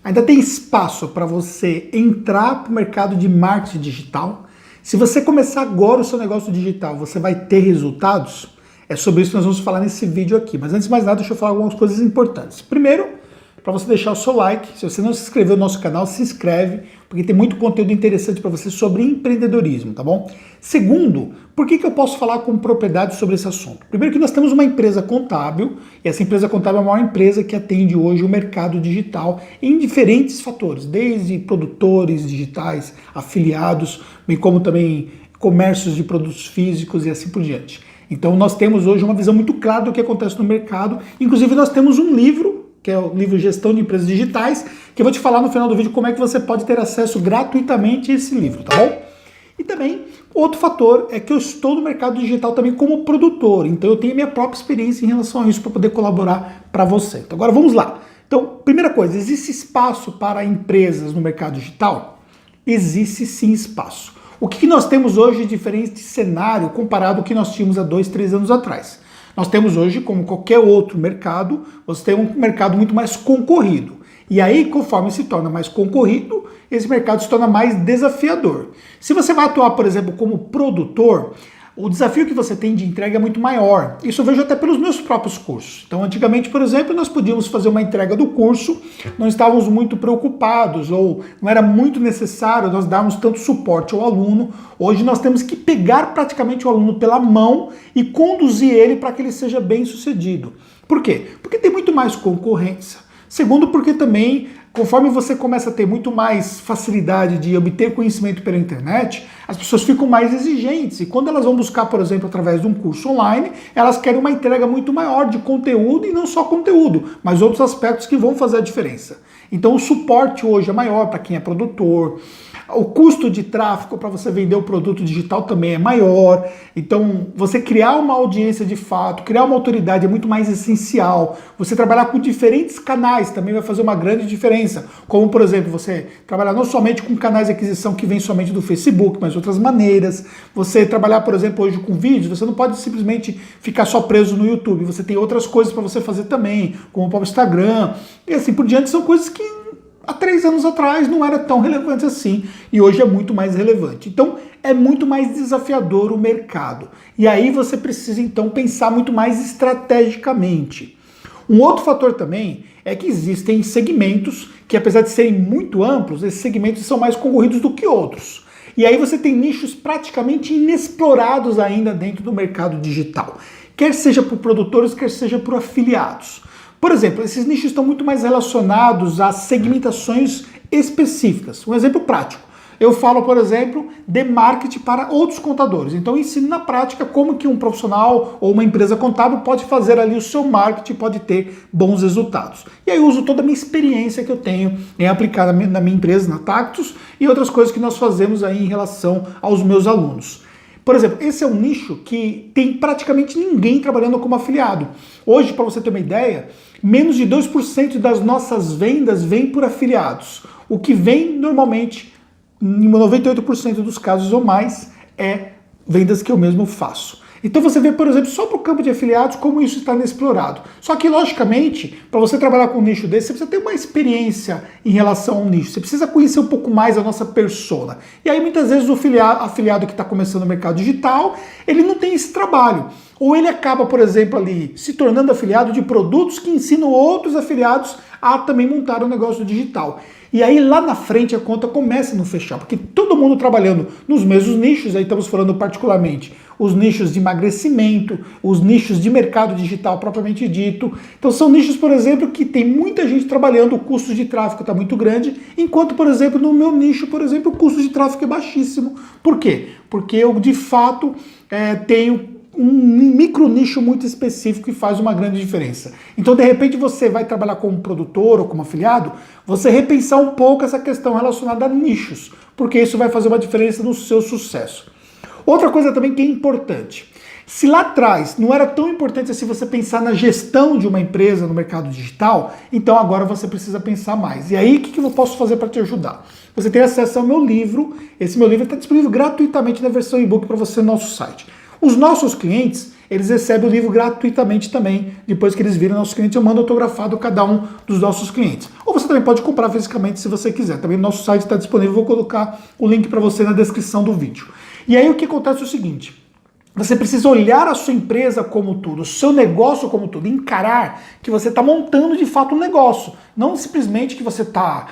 Ainda tem espaço para você entrar para o mercado de marketing digital? Se você começar agora o seu negócio digital, você vai ter resultados? É sobre isso que nós vamos falar nesse vídeo aqui. Mas antes de mais nada, deixa eu falar algumas coisas importantes. Primeiro, para você deixar o seu like. Se você não se inscreveu no nosso canal, se inscreve, porque tem muito conteúdo interessante para você sobre empreendedorismo, tá bom? Segundo, por que eu posso falar com propriedade sobre esse assunto? Primeiro que nós temos uma empresa contábil, e essa empresa contábil é a maior empresa que atende hoje o mercado digital em diferentes fatores, desde produtores digitais, afiliados, bem como também comércios de produtos físicos e assim por diante. Então nós temos hoje uma visão muito clara do que acontece no mercado, inclusive nós temos um livro, que é o livro Gestão de Empresas Digitais, que eu vou te falar no final do vídeo como é que você pode ter acesso gratuitamente a esse livro, tá bom? E também, outro fator é que eu estou no mercado digital também como produtor, então eu tenho minha própria experiência em relação a isso para poder colaborar para você. Então agora vamos lá. Então, primeira coisa, existe espaço para empresas no mercado digital? Existe sim espaço. O que nós temos hoje de diferente cenário comparado ao que nós tínhamos há 2, 3 anos atrás? Nós temos hoje, como qualquer outro mercado, você tem um mercado muito mais concorrido. E aí, conforme se torna mais concorrido, esse mercado se torna mais desafiador. Se você vai atuar, por exemplo, como produtor, o desafio que você tem de entrega é muito maior. Isso eu vejo até pelos meus próprios cursos. Então, antigamente, por exemplo, nós podíamos fazer uma entrega do curso, não estávamos muito preocupados ou não era muito necessário nós darmos tanto suporte ao aluno. Hoje nós temos que pegar praticamente o aluno pela mão e conduzir ele para que ele seja bem sucedido. Por quê? Porque tem muito mais concorrência. Segundo, porque também, conforme você começa a ter muito mais facilidade de obter conhecimento pela internet, as pessoas ficam mais exigentes. E quando elas vão buscar, por exemplo, através de um curso online, elas querem uma entrega muito maior de conteúdo, e não só conteúdo, mas outros aspectos que vão fazer a diferença. Então o suporte hoje é maior para quem é produtor. O custo de tráfego para você vender o produto digital também é maior. Então, você criar uma audiência de fato, criar uma autoridade é muito mais essencial. Você trabalhar com diferentes canais também vai fazer uma grande diferença. Como, por exemplo, você trabalhar não somente com canais de aquisição que vêm somente do Facebook, mas outras maneiras. Você trabalhar, por exemplo, hoje com vídeos, você não pode simplesmente ficar só preso no YouTube. Você tem outras coisas para você fazer também, como o próprio Instagram. E assim por diante, são coisas que há 3 anos atrás não era tão relevante assim e hoje é muito mais relevante. Então é muito mais desafiador o mercado. E aí você precisa então pensar muito mais estrategicamente. Um outro fator também é que existem segmentos que, apesar de serem muito amplos, esses segmentos são mais concorridos do que outros. E aí você tem nichos praticamente inexplorados ainda dentro do mercado digital, quer seja por produtores, quer seja por afiliados. Por exemplo, esses nichos estão muito mais relacionados a segmentações específicas. Um exemplo prático. Eu falo, por exemplo, de marketing para outros contadores. Então, eu ensino na prática como que um profissional ou uma empresa contábil pode fazer ali o seu marketing, pode ter bons resultados. E aí eu uso toda a minha experiência que eu tenho em aplicar na minha empresa, na Tactus, e outras coisas que nós fazemos aí em relação aos meus alunos. Por exemplo, esse é um nicho que tem praticamente ninguém trabalhando como afiliado. Hoje, para você ter uma ideia, menos de 2% das nossas vendas vem por afiliados. O que vem normalmente, em 98% dos casos ou mais, é vendas que eu mesmo faço. Então você vê, por exemplo, só para o campo de afiliados como isso está inexplorado. Só que, logicamente, para você trabalhar com um nicho desse, você precisa ter uma experiência em relação ao nicho. Você precisa conhecer um pouco mais a nossa persona. E aí, muitas vezes, o afiliado que está começando no mercado digital, ele não tem esse trabalho. Ou ele acaba, por exemplo, ali se tornando afiliado de produtos que ensinam outros afiliados a também montar um negócio digital. E aí lá na frente a conta começa a não fechar, porque todo mundo trabalhando nos mesmos nichos, aí estamos falando particularmente os nichos de emagrecimento, os nichos de mercado digital propriamente dito. Então são nichos, por exemplo, que tem muita gente trabalhando, o custo de tráfego está muito grande, enquanto, por exemplo, no meu nicho, por exemplo, o custo de tráfego é baixíssimo. Por quê? Porque eu, de fato, tenho um micro nicho muito específico que faz uma grande diferença. Então, de repente, você vai trabalhar como produtor ou como afiliado, você repensar um pouco essa questão relacionada a nichos, porque isso vai fazer uma diferença no seu sucesso. Outra coisa também que é importante, se lá atrás não era tão importante assim você pensar na gestão de uma empresa no mercado digital, então agora você precisa pensar mais. E aí, o que eu posso fazer para te ajudar? Você tem acesso ao meu livro, esse meu livro está disponível gratuitamente na versão e-book para você no nosso site. Os nossos clientes, eles recebem o livro gratuitamente também. Depois que eles viram nossos clientes, eu mando autografado cada um dos nossos clientes. Ou você também pode comprar fisicamente se você quiser. Também no nosso site está disponível, vou colocar o link para você na descrição do vídeo. E aí o que acontece é o seguinte: você precisa olhar a sua empresa como tudo, o seu negócio como tudo, encarar que você está montando de fato um negócio, não simplesmente que você está,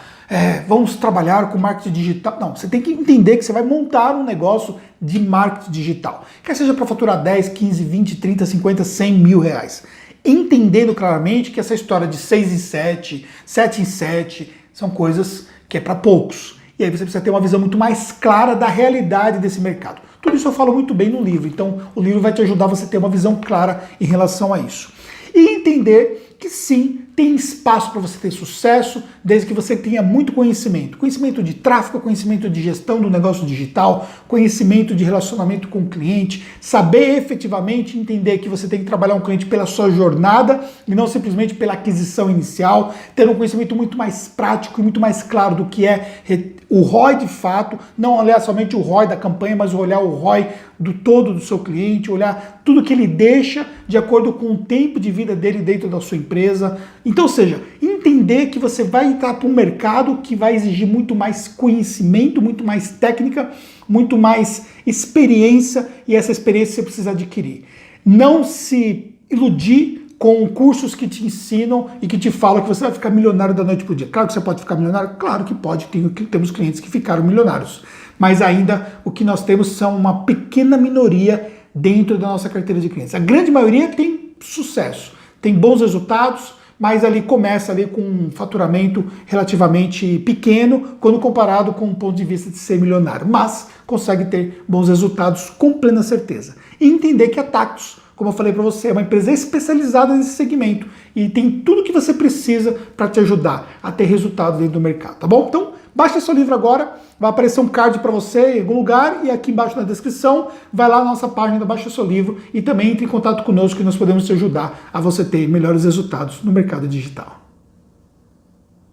vamos trabalhar com marketing digital. Não, você tem que entender que você vai montar um negócio de marketing digital, quer seja para faturar 10, 15, 20, 30, 50, 100 mil reais. Entendendo claramente que essa história de 6 em 7, 7 em 7, são coisas que é para poucos. E aí você precisa ter uma visão muito mais clara da realidade desse mercado. Tudo isso eu falo muito bem no livro, então o livro vai te ajudar você a ter uma visão clara em relação a isso. E entender que sim, tem espaço para você ter sucesso, desde que você tenha muito conhecimento. Conhecimento de tráfego, conhecimento de gestão do negócio digital, conhecimento de relacionamento com o cliente, saber efetivamente entender que você tem que trabalhar um cliente pela sua jornada e não simplesmente pela aquisição inicial, ter um conhecimento muito mais prático e muito mais claro do que é o ROI de fato, não olhar somente o ROI da campanha, mas olhar o ROI do todo do seu cliente, olhar tudo que ele deixa de acordo com o tempo de vida dele dentro da sua empresa. Então, ou seja, entender que você vai entrar para um mercado que vai exigir muito mais conhecimento, muito mais técnica, muito mais experiência, e essa experiência você precisa adquirir. Não se iludir com cursos que te ensinam e que te falam que você vai ficar milionário da noite para o dia. Claro que você pode ficar milionário, claro que pode, temos clientes que ficaram milionários, mas ainda o que nós temos são uma pequena minoria dentro da nossa carteira de clientes. A grande maioria tem sucesso, tem bons resultados, mas ali começa ali com um faturamento relativamente pequeno quando comparado com o ponto de vista de ser milionário, mas consegue ter bons resultados com plena certeza. E entender que a Tactus, como eu falei para você, é uma empresa especializada nesse segmento e tem tudo que você precisa para te ajudar a ter resultado dentro do mercado, tá bom? Então, baixa seu livro agora, vai aparecer um card para você em algum lugar e aqui embaixo na descrição, vai lá na nossa página, baixa seu livro e também entre em contato conosco que nós podemos te ajudar a você ter melhores resultados no mercado digital.